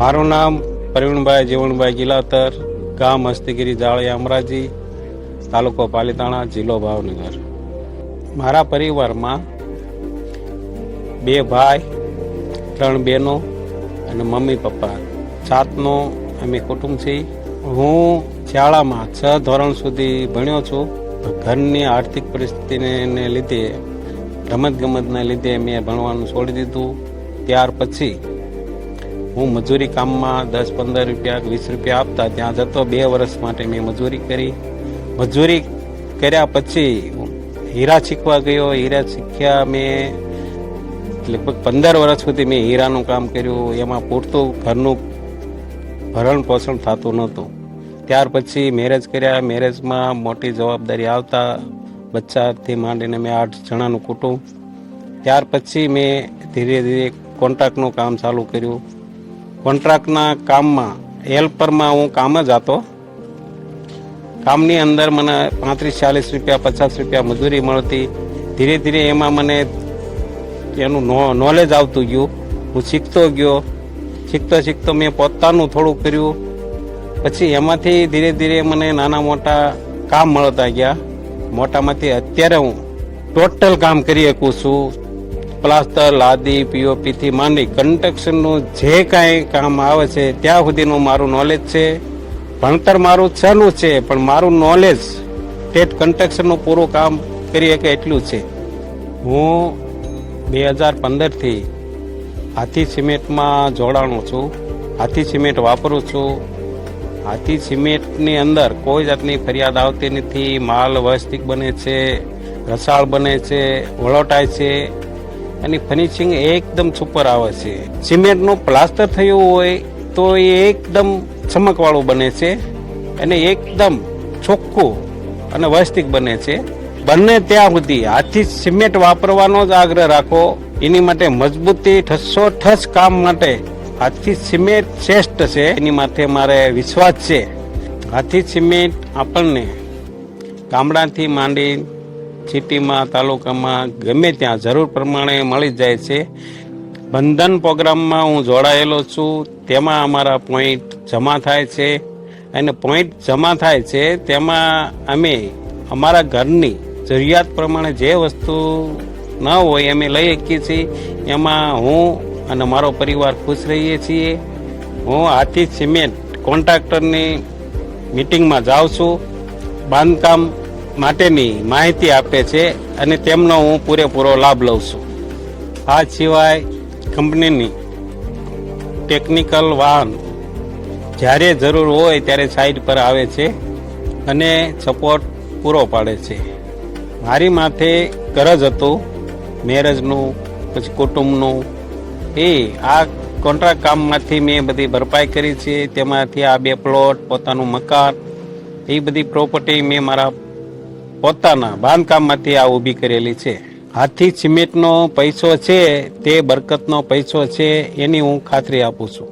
મારું નામ પ્રવીણભાઈ જીવણભાઈ ગિલાતર, ગામ હસ્તીગીરી જાળિયા અમરાજી, તાલુકો પાલીતાણા, જિલ્લો ભાવનગર. મારા પરિવારમાં 2 ભાઈ, 3 બહેનો અને મમ્મી પપ્પા, 7નો અમે કુટુંબ છીએ. હું શાળામાં 6 ધોરણ સુધી ભણ્યો છું. ઘરની આર્થિક પરિસ્થિતિને લીધે, રમતગમતના લીધે મેં ભણવાનું છોડી દીધું. ત્યાર પછી હું મજૂરી કામમાં 10-15 રૂપિયા 20 રૂપિયા આપતા ત્યાં જતો. 2 વર્ષ માટે મેં મજૂરી કરી. મજૂરી કર્યા પછી હીરા શીખવા ગયો. હીરા શીખ્યા મેં લગભગ 15 વર્ષ સુધી મેં હીરાનું કામ કર્યું. એમાં પૂરતું ઘરનું ભરણ પોષણ થતું નહોતું. ત્યાર પછી મેરેજ કર્યા. મેરેજમાં મોટી જવાબદારી આવતા બચ્ચાથી માંડીને મેં 8 જણાનું કુટુંબ. ત્યાર પછી મેં ધીરે ધીરે કોન્ટ્રાક્ટનું કામ ચાલુ કર્યું. કોન્ટ્રાક્ટના કામમાં હેલ્પરમાં હું કામ જ હતો. કામની અંદર મને 35-40 રૂપિયા 50 રૂપિયા મજૂરી મળતી. ધીરે ધીરે એમાં મને એનું નોલેજ આવતું ગયું. હું શીખતો ગયો. શીખતો મેં પોતાનું થોડું કર્યું. પછી એમાંથી ધીરે ધીરે મને નાના મોટા કામ મળતા ગયા. મોટામાંથી અત્યારે હું ટોટલ કામ કરી શકું છું. પ્લાસ્ટર, લાદી, પીઓપીથી માંડી કન્સ્ટ્રક્શનનું જે કાંઈ કામ આવે છે ત્યાં સુધીનું મારું નોલેજ છે. ભણતર મારું છનું છે, પણ મારું નોલેજ ટેટ કન્સ્ટ્રક્શનનું પૂરું કામ કરી શકે એટલું છે. હું 2015થી હાથી સિમેન્ટમાં જોડાણો છું. હાથી સિમેન્ટ વાપરું છું. હાથી સિમેન્ટની અંદર કોઈ જાતની ફરિયાદ આવતી નથી. માલ વ્યવસ્થિત બને છે, રસાળ બને છે, વળોટાય છે અને ફિનિશિંગ એકદમ સુપર આવે છે. સિમેન્ટનું પ્લાસ્ટર થયું હોય તો એ એકદમ ચમકવાળું બને છે અને એકદમ ચોખ્ખું અને વ્યવસ્થિત બને છે. બંને ત્યાં સુધી હાથી સિમેન્ટ વાપરવાનો જ આગ્રહ રાખો. એની માટે મજબૂતી ઠસ કામ માટે હાથી સિમેન્ટ શ્રેષ્ઠ છે. એની માટે મારે વિશ્વાસ છે. હાથી સિમેન્ટ આપણને ગામડાથી માંડી સિટીમાં, તાલુકામાં ગમે ત્યાં જરૂર પ્રમાણે મળી જાય છે. બંધન પ્રોગ્રામમાં હું જોડાયેલો છું. તેમાં અમારા પોઈન્ટ જમા થાય છે અને પોઈન્ટ જમા થાય છે તેમાં અમે અમારા ઘરની જરૂરિયાત પ્રમાણે જે વસ્તુ ન હોય અમે લઈ શકીએ છીએ. એમાં હું અને મારો પરિવાર ખુશ રહીએ છીએ. હું હાથી સિમેન્ટ કોન્ટ્રાક્ટરની મિટિંગમાં જાઉં છું. બાંધકામ માટેની માહિતી આપે છે અને તેમનો હું પૂરેપૂરો લાભ લઉં છું. આ સિવાય કંપનીની ટેકનિકલ વાહન જ્યારે જરૂર હોય ત્યારે સાઇટ પર આવે છે અને સપોર્ટ પૂરો પાડે છે. મારી માથે કરજ હતું મેરેજનું, પછી કુટુંબનું. આ કોન્ટ્રાક્ટ કામમાંથી મેં બધી ભરપાઈ કરી છે. તેમાંથી આ 2 પ્લોટ, પોતાનું મકાન, એ બધી પ્રોપર્ટી મેં મારા પોતાના બાંધકામમાંથી આ ઊભી કરેલી છે. હાથી સિમેન્ટનો પૈસો છે તે બરકતનો પૈસો છે, એની હું ખાતરી આપું છું.